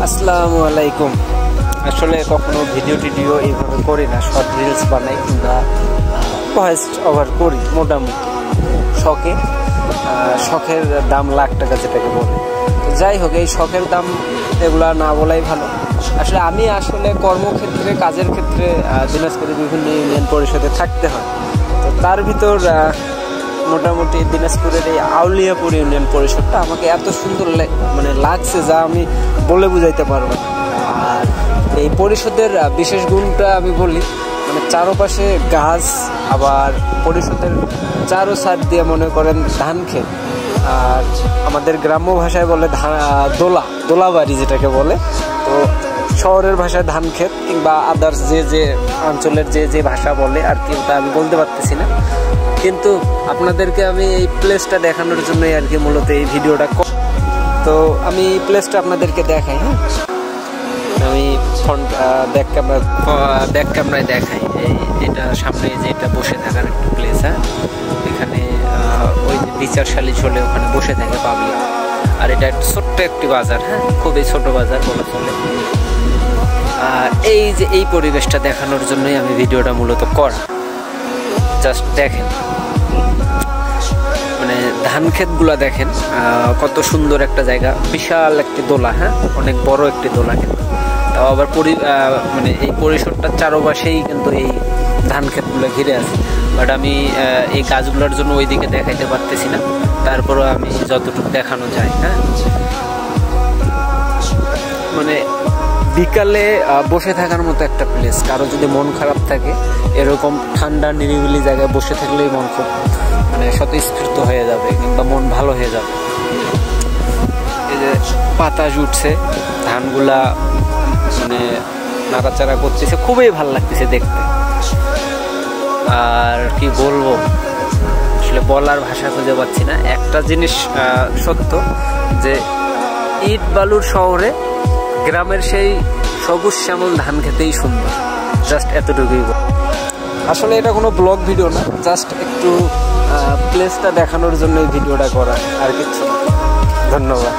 আসসালামু আলাইকুম। আসলে কখনো ভিডিও এইভাবে করি না, শর্ট রিলস বানাই কিংবা ভয়েস ওভার করি মোটামুটি শখের দাম লাখ টাকা যেটাকে বলে। তো যাই হোক, এই শখের দাম এগুলা না বলাই ভালো। আমি কর্মক্ষেত্রে, কাজের ক্ষেত্রে দিনাজপুরের বিভিন্ন ইউনিয়ন পরিষদে থাকতে হয়। তো তার ভিতর মোটামুটি দিনাজপুরের এই আউলিয়াপুর ইউনিয়ন পরিষদটা আমাকে এত সুন্দর লাগছে যা আমি বলে বুঝাইতে পারবো না। আর এই পরিষদের বিশেষ গুণটা আমি বলি, চারপাশে গাছ, আবার পরিষদের চারো সাইড দিয়ে মনে করেন ধান ক্ষেত, আর আমাদের গ্রাম্য ভাষায় বলে দোলা বাড়ি যেটাকে বলে। তো শহরের ভাষায় ধান ক্ষেত কিংবা আদার্স যে অঞ্চলের যে ভাষা বলে আর কি, তা আমি বলতে পারতেছি না। কিন্তু আপনাদেরকে আমি এই প্লেসটা দেখানোর জন্যই আর কি মূলত এই ভিডিওটা। তো আমি প্লেসটা আপনাদেরকে দেখাই। হ্যাঁ, আমি ফ্রন্ট ব্যাক ক্যামেরায় দেখাই। এটা সামনে যে এটা বসে থাকার একটা প্লেস। হ্যাঁ, এখানে ওই যে বিচারশালী চলে, ওখানে বসে থাকে পাবলিক। আর এটা ছোট্ট একটি বাজার। হ্যাঁ, খুবই ছোট বাজার বলা চলে। এই যে এই পরিবেশটা দেখানোর জন্যই আমি ভিডিওটা মূলত করা। জাস্ট দেখেন, ধান ক্ষেতগুলা দেখেন, কত সুন্দর একটা জায়গা, বিশাল একটি দোলা। হ্যাঁ, অনেক বড় একটি দোলা, কিন্তু তাও আবার এই পরিসরটার চারপাশেই কিন্তু এই ধান ক্ষেতগুলো ঘিরে আছে। বাট আমি এই গাছগুলোর জন্য ওইদিকে দেখাইতে পারতেছি না, তারপরও আমি যতটুকু দেখানো যায়। হ্যাঁ, বিকালে বসে থাকার মতো একটা প্লেস। কারো যদি মন খারাপ থাকে, এরকম ঠান্ডা নিরিবিলি জায়গায় বসে থাকলেই মন খুব স্বতঃস্ফূর্ত হয়ে যাবে কিংবা মন ভালো হয়ে যাবে। এই যে পাতা জুটছে, ধানগুলা নাড়াচাড়া করতেছে, খুবই ভালো লাগতেছে দেখতে। আর কি বলবো, আসলে বলার ভাষা খুঁজে পাচ্ছি না। একটা জিনিস সত্য, যে ইট বালুর শহরে গ্রামের সেই সবুজ শ্যামল ধান খেতেই সুন্দর। জাস্ট এতটুকুই। আসলে এটা কোনো ব্লগ ভিডিও না, জাস্ট একটু প্লেসটা দেখানোর জন্য এই ভিডিওটা করা, আর কিছু না। ধন্যবাদ।